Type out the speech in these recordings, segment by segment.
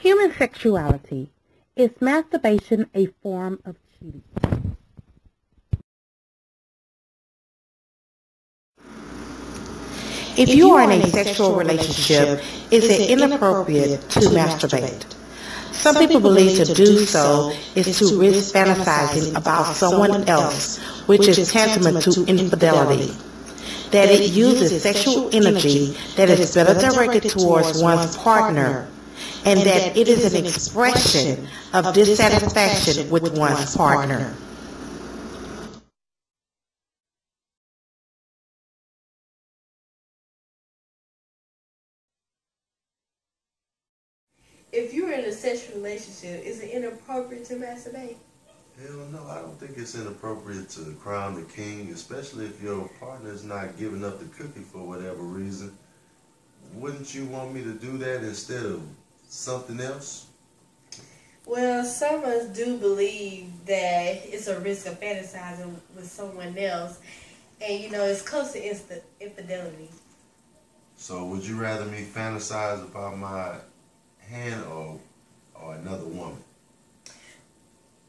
human sexuality, is masturbation a form of cheating? If you are in a sexual relationship, is it inappropriate to masturbate? Some people believe to do so is to risk fantasizing about someone else, which is tantamount to infidelity. That it uses sexual energy that is better directed towards one's partner, and that it is an expression of dissatisfaction with one's partner. If you're in a sexual relationship, is it inappropriate to masturbate? Hell no, I don't think it's inappropriate to crown the king, especially if your partner is not giving up the cookie for whatever reason. Wouldn't you want me to do that instead of something else? Well, some of us do believe that it's a risk of fantasizing with someone else, and you know, it's close to infidelity. So would you rather me fantasize about my hand or another woman?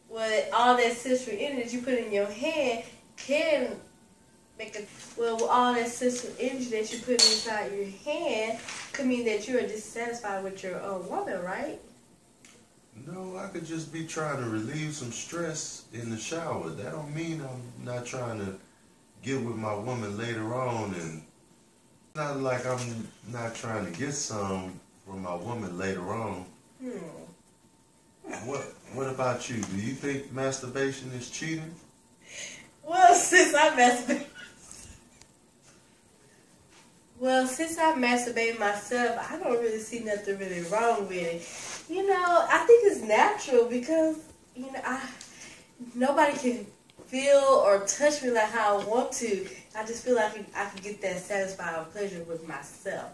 Well, all that sexual energy that you put in your hand can make a... Well, all that sexual energy that you put inside your hand could mean that you are dissatisfied with your woman, right? No, I could just be trying to relieve some stress in the shower. That don't mean I'm not trying to get with my woman later on, and it's not like I'm not trying to get some from my woman later on. What about you? Do you think masturbation is cheating? Well, since I masturbate myself, I don't really see nothing really wrong with it. You know, I think it's natural because, you know, nobody can feel or touch me like how I want to. I just feel like I can get that satisfying pleasure with myself.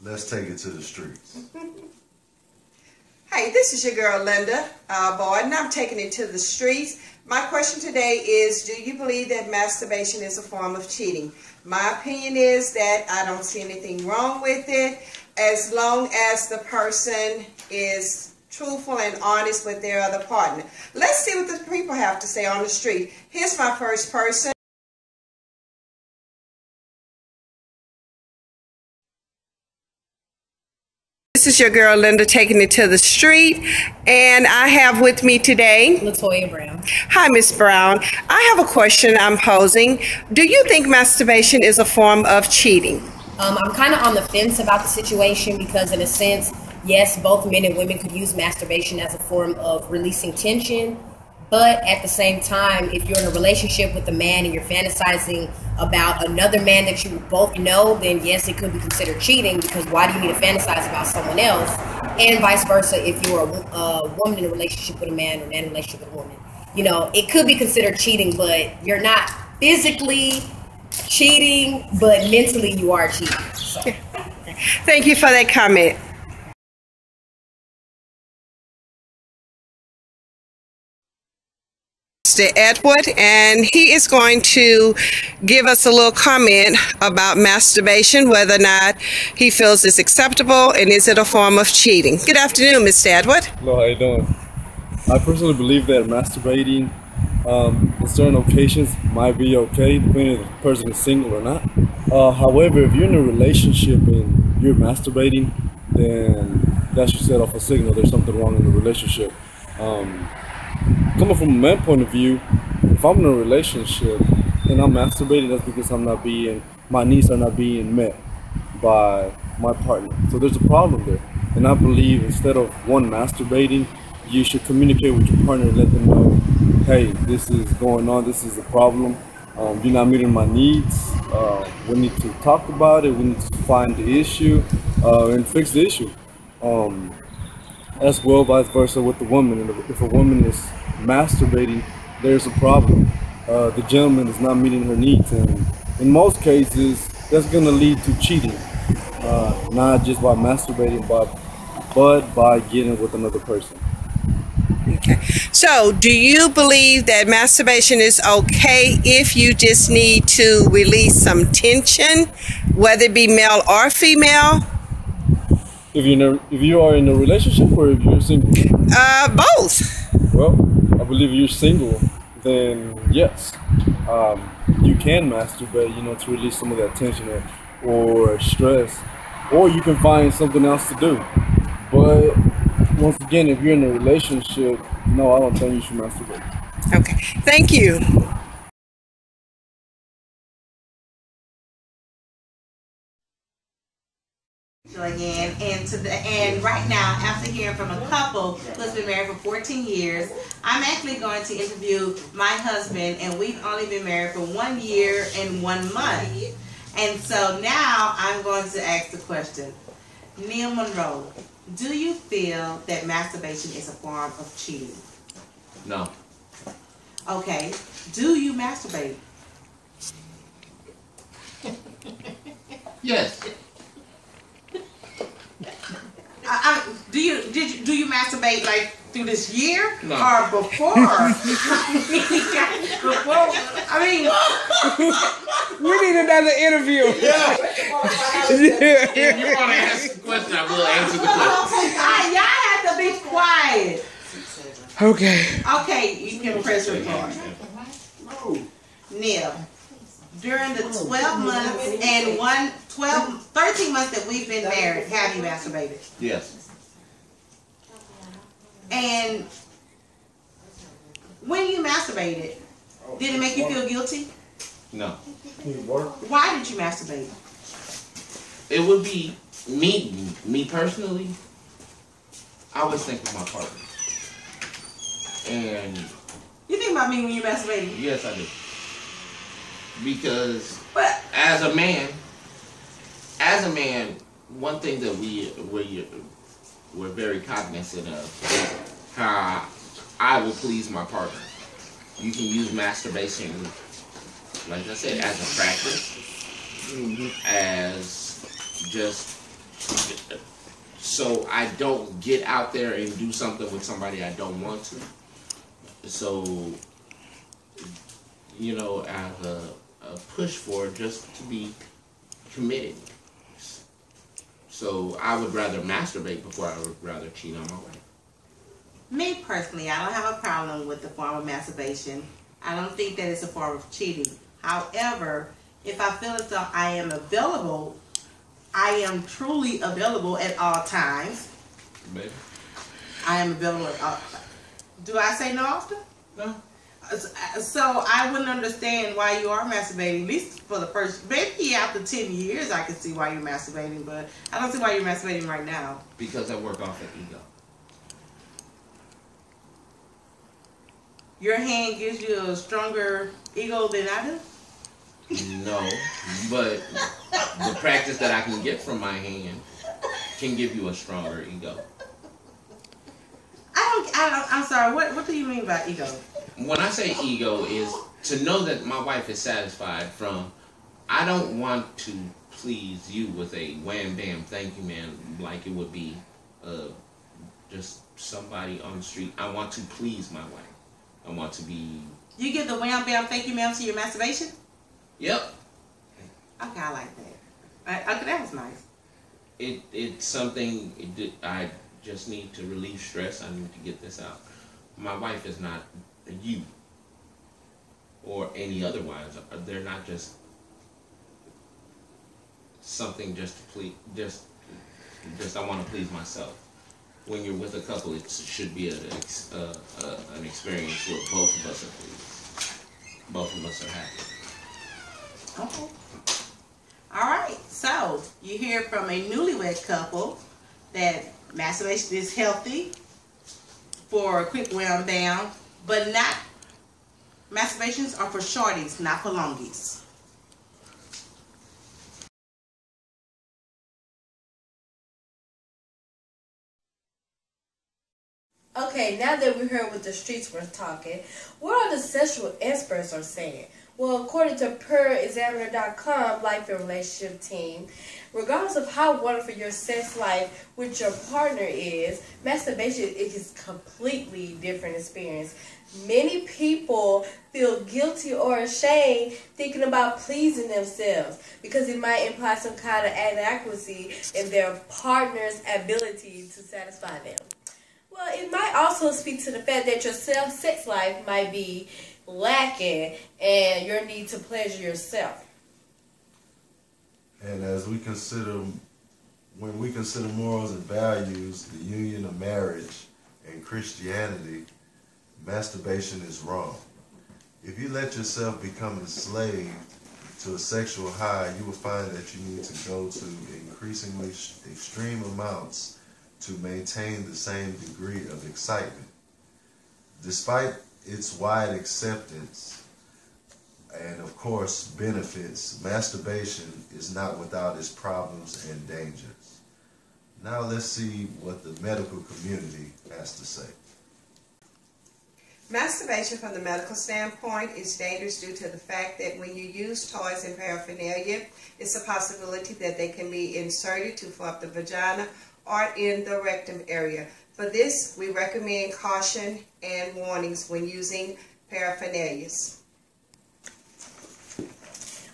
Let's take it to the streets. Hey, this is your girl Linda Boyd, and I'm taking it to the streets. My question today is, do you believe that masturbation is a form of cheating? My opinion is that I don't see anything wrong with it as long as the person is truthful and honest with their other partner. Let's see what the people have to say on the street. Here's my first person. This is your girl Linda taking it to the street, and I have with me today Latoya Brown. Hi, Miss Brown. I have a question I'm posing. Do you think masturbation is a form of cheating? I'm kind of on the fence about the situation because, in a sense, yes, both men and women could use masturbation as a form of releasing tension. But at the same time, if you're in a relationship with a man and you're fantasizing about another man that you both know, then yes, it could be considered cheating, because why do you need to fantasize about someone else? And vice versa, if you're a woman in a relationship with a man or a man in a relationship with a woman. You know, it could be considered cheating, but you're not physically cheating, but mentally you are cheating. So. Thank you for that comment. Mr. Edward, and he is going to give us a little comment about masturbation, whether or not he feels it's acceptable and is it a form of cheating. Good afternoon, Mr. Edward. Hello, how you doing? I personally believe that masturbating in certain occasions might be okay, depending if the person is single or not. However, if you're in a relationship and you're masturbating, then that should set off a signal there's something wrong in the relationship. Coming from a man's point of view, if I'm in a relationship and I'm masturbating, that's because my needs are not being met by my partner. So there's a problem there. And I believe instead of one masturbating, you should communicate with your partner and let them know, hey, this is going on, this is a problem. You're not meeting my needs. We need to talk about it. We need to find the issue and fix the issue. As well, vice versa with the woman. And if a woman is masturbating, there's a problem. The gentleman is not meeting her needs, and in most cases, that's going to lead to cheating. Not just by masturbating, but by getting with another person. Okay. So, do you believe that masturbation is okay if you just need to release some tension, whether it be male or female? If you are in a relationship or if you're single? Both. Well, I believe if you're single, then yes, you can masturbate, to release some of that tension or stress, or you can find something else to do. But once again, if you're in a relationship, no, I don't think you should masturbate. Okay. Thank you. Again, and right now, after hearing from a couple who's been married for 14 years, I'm actually going to interview my husband, and we've only been married for 1 year and 1 month. And so now I'm going to ask the question, Neil Monroe, do you feel that masturbation is a form of cheating? No. Okay. Do you masturbate? Yes. Do you masturbate like through this year? No. Or before? Before? I mean, we need another interview. Yeah. If you want to ask the question, I will answer the question. Y'all have to be quiet. Okay. Okay, you can press record. Neil, during the 12 months and 13 months that we've been married, have you masturbated? Yes. And when you masturbated, did it make you feel guilty? No. Why did you masturbate? It would be me personally. I always think of my partner. And You think about me when you masturbating? yes, I do. Because But as a man, one thing that we're very cognizant of is how I will please my partner. You can use masturbation, like I said, as a practice, as just so I don't get out there and do something with somebody I don't want to. So, I have a push for just to be committed. So I would rather masturbate before I would rather cheat on my wife. me personally, I don't have a problem with the form of masturbation. I don't think that it's a form of cheating. However, if I feel as though I am available, I am truly available at all times. Baby? I am available at all times. Do I say no often? No. So I wouldn't understand why you are masturbating, at least for the first, maybe after 10 years I can see why you're masturbating, but I don't see why you're masturbating right now. Because I work off of ego. Your hand gives you a stronger ego than I do? No, but the practice that I can get from my hand can give you a stronger ego. I'm sorry, what do you mean by ego? When I say ego is to know that my wife is satisfied from, I don't want to please you with a wham bam thank you man like it would be just somebody on the street. I want to please my wife. I want to be... You give the wham bam thank you ma'am to your masturbation? Yep. Okay, I like that. Okay, that was nice. It's something I just need to relieve stress. I need to get this out. My wife is not you or any otherwise. They're not just something just to please. Just I want to please myself. When you're with a couple, it should be an experience where both of us are pleased. Both of us are happy. Okay. All right. So you hear from a newlywed couple that masturbation is healthy for a quick wham bam, but not. Masturbations are for shorties, not for longies. Okay, now that we heard what the streets were talking, what are the sexual experts are saying? Well, according to PerExaminer.com, Life and Relationship Team, regardless of how wonderful your sex life with your partner is, masturbation is a completely different experience. Many people feel guilty or ashamed thinking about pleasing themselves because it might imply some kind of inadequacy in their partner's ability to satisfy them. Well, it might also speak to the fact that your sex life might be lacking and your need to pleasure yourself. And as we consider, when we consider morals and values, the union of marriage and Christianity, masturbation is wrong. If you let yourself become enslaved to a sexual high, you will find that you need to go to increasingly extreme amounts to maintain the same degree of excitement. Despite its wide acceptance and, of course, benefits, masturbation is not without its problems and dangers. Now let's see what the medical community has to say. Masturbation from the medical standpoint is dangerous due to the fact that when you use toys and paraphernalia, it's a possibility that they can be inserted to fill up the vagina or in the rectum area. For this, we recommend caution and warnings when using paraphernalia.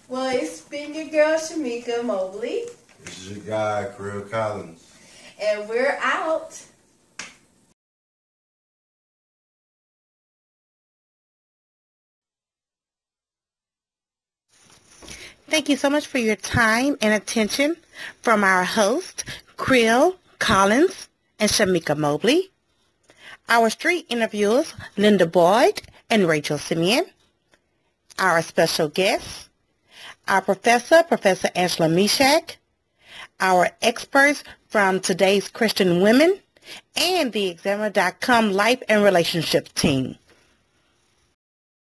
Well, it's been your girl, Shamika Mobley. This is your guy, Krill Collins. And we're out. Thank you so much for your time and attention from our hosts, Krill Collins and Shamika Mobley. Our street interviewers, Linda Boyd and Rachel Simeon. Our special guests, our professor, Professor Angela Meshach. Our experts from today's Christian Women and the Examiner.com Life and Relationship Team.